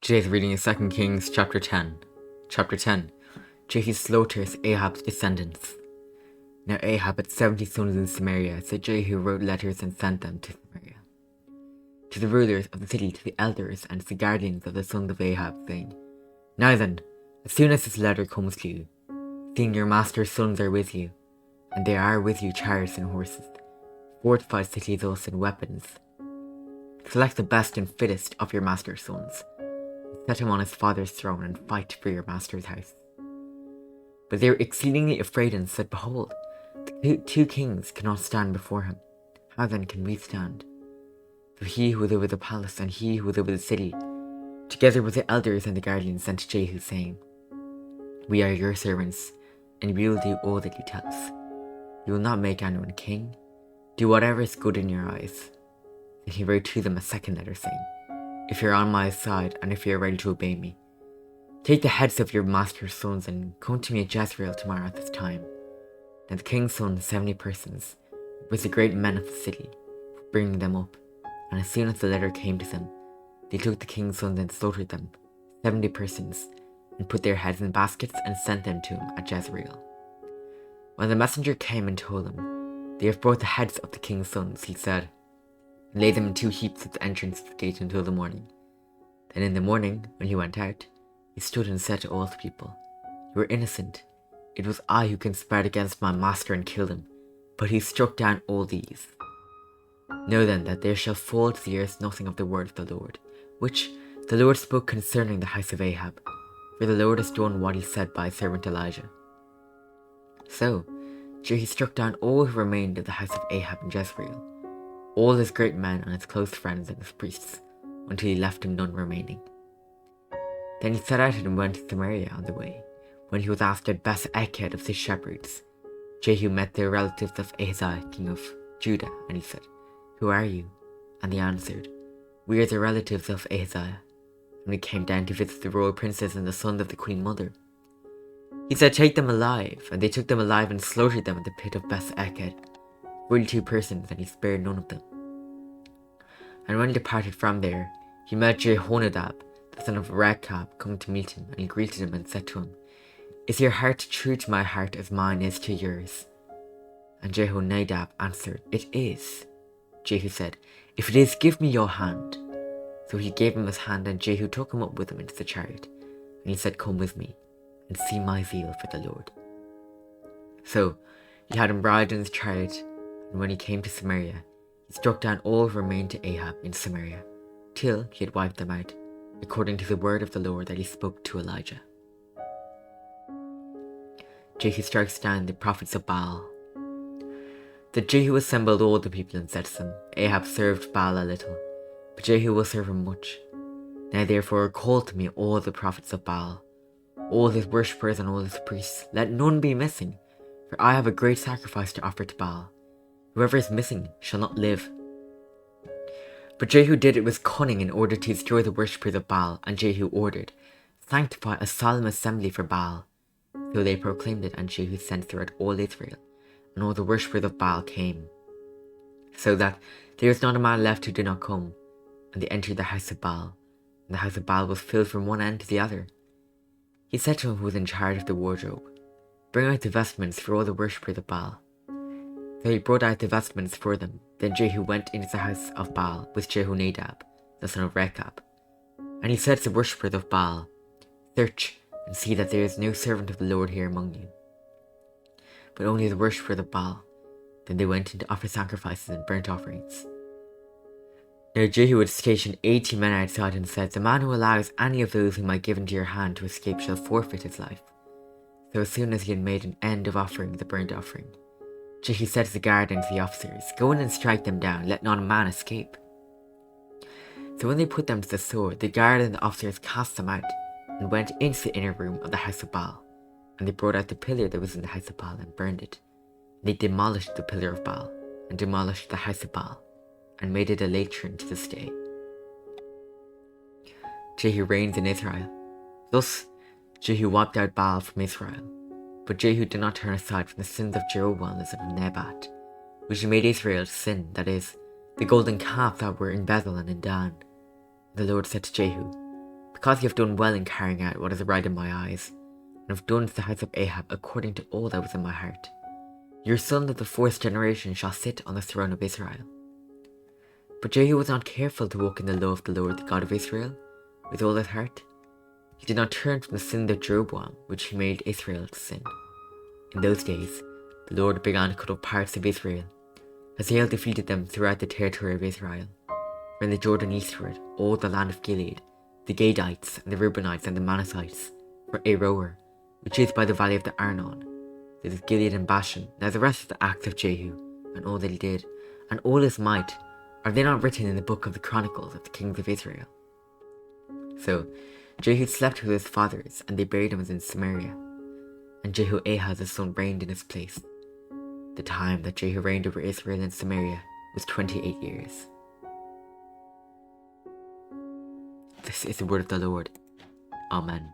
Today's reading is 2 Kings chapter 10. Chapter 10. Jehu slaughters Ahab's descendants. Now Ahab had 70 sons in Samaria, so Jehu wrote letters and sent them to Samaria, to the rulers of the city, to the elders, and to the guardians of the sons of Ahab, saying, Now then, as soon as this letter comes to you, seeing your master's sons are with you, and there are with you chariots and horses, fortified cities also and weapons, select the best and fittest of your master's sons, set him on his father's throne, and fight for your master's house. But they were exceedingly afraid and said, Behold, the two kings cannot stand before him. How then can we stand? So he who was over the palace and he who was over the city, together with the elders and the guardians, sent to Jehu, saying, We are your servants, and we will do all that you tell us. You will not make anyone king. Do whatever is good in your eyes. Then he wrote to them a second letter, saying, If you're on my side, and if you're ready to obey me, take the heads of your master's sons and come to me at Jezreel tomorrow at this time. Then the king's sons, 70 persons, with the great men of the city, bringing them up. And as soon as the letter came to them, they took the king's sons and slaughtered them, 70 persons, and put their heads in baskets and sent them to him at Jezreel. When the messenger came and told him, They have brought the heads of the king's sons, he said, Lay them in 2 heaps at the entrance of the gate until the morning. Then in the morning, when he went out, he stood and said to all the people, You are innocent. It was I who conspired against my master and killed him, but he struck down all these. Know then that there shall fall to the earth nothing of the word of the Lord, which the Lord spoke concerning the house of Ahab, for the Lord has done what he said by his servant Elijah. So Jehu struck down all who remained of the house of Ahab in Jezreel, all his great men and his close friends and his priests, until he left him none remaining. Then he set out and went to Samaria on the way. When he was asked at Beth-eked of the shepherds, Jehu met the relatives of Ahaziah, king of Judah, and he said, Who are you? And they answered, We are the relatives of Ahaziah, and we came down to visit the royal princes and the sons of the queen mother. He said, Take them alive, and they took them alive and slaughtered them at the pit of Beth-eked, 42 persons, and he spared none of them. And when he departed from there, he met Jehonadab, the son of Rechab, come to meet him, and he greeted him and said to him, Is your heart true to my heart as mine is to yours? And Jehonadab answered, It is. Jehu said, If it is, give me your hand. So he gave him his hand, and Jehu took him up with him into the chariot, and he said, Come with me, and see my zeal for the Lord. So he had him ride in his chariot, and when he came to Samaria, he struck down all who remained to Ahab in Samaria, till he had wiped them out, according to the word of the Lord that he spoke to Elijah. Jehu strikes down the prophets of Baal. Then Jehu assembled all the people and said to them, Ahab served Baal a little, but Jehu will serve him much. Now therefore call to me all the prophets of Baal, all his worshippers and all his priests, let none be missing, for I have a great sacrifice to offer to Baal. Whoever is missing shall not live. But Jehu did it with cunning in order to destroy the worshippers of Baal, and Jehu ordered, Sanctify a solemn assembly for Baal. So they proclaimed it, and Jehu sent throughout all Israel, and all the worshippers of Baal came, so that there was not a man left who did not come, and they entered the house of Baal, and the house of Baal was filled from one end to the other. He said to him who was in charge of the wardrobe, Bring out the vestments for all the worshippers of Baal. So he brought out the vestments for them. Then Jehu went into the house of Baal with Jehonadab, the son of Rechab. And he said to the worshippers of Baal, Search and see that there is no servant of the Lord here among you, but only the worshippers of Baal. Then they went in to offer sacrifices and burnt offerings. Now Jehu had stationed 80 men outside and said, The man who allows any of those whom I give into your hand to escape shall forfeit his life. So as soon as he had made an end of offering the burnt offering, Jehu said to the guard and to the officers, Go in and strike them down, let not a man escape. So when they put them to the sword, the guard and the officers cast them out, and went into the inner room of the house of Baal. And they brought out the pillar that was in the house of Baal and burned it. And they demolished the pillar of Baal, and demolished the house of Baal, and made it a latron to this day. Jehu reigns in Israel. Thus Jehu wiped out Baal from Israel. But Jehu did not turn aside from the sins of Jeroboam the son of Nebat, which he made Israel to sin, that is, the golden calf that were in Bethel and in Dan. The Lord said to Jehu, because you have done well in carrying out what is right in my eyes, and have done to the house of Ahab according to all that was in my heart, your son of the 4th generation shall sit on the throne of Israel. But Jehu was not careful to walk in the law of the Lord, the God of Israel, with all his heart. He did not turn from the sin of Jeroboam, which he made Israel to sin. In those days, the Lord began to cut off parts of Israel, as Hazael defeated them throughout the territory of Israel, from the Jordan eastward, all the land of Gilead, the Gadites and the Reubenites and the Manassites, for Aroer, which is by the valley of the Arnon. There is Gilead and Bashan. Now the rest of the acts of Jehu, and all that he did, and all his might, are they not written in the book of the Chronicles of the kings of Israel? So Jehu slept with his fathers, and they buried him in Samaria. And Jehoahaz his son reigned in his place. The time that Jehu reigned over Israel and Samaria was 28 years. This is the word of the Lord. Amen.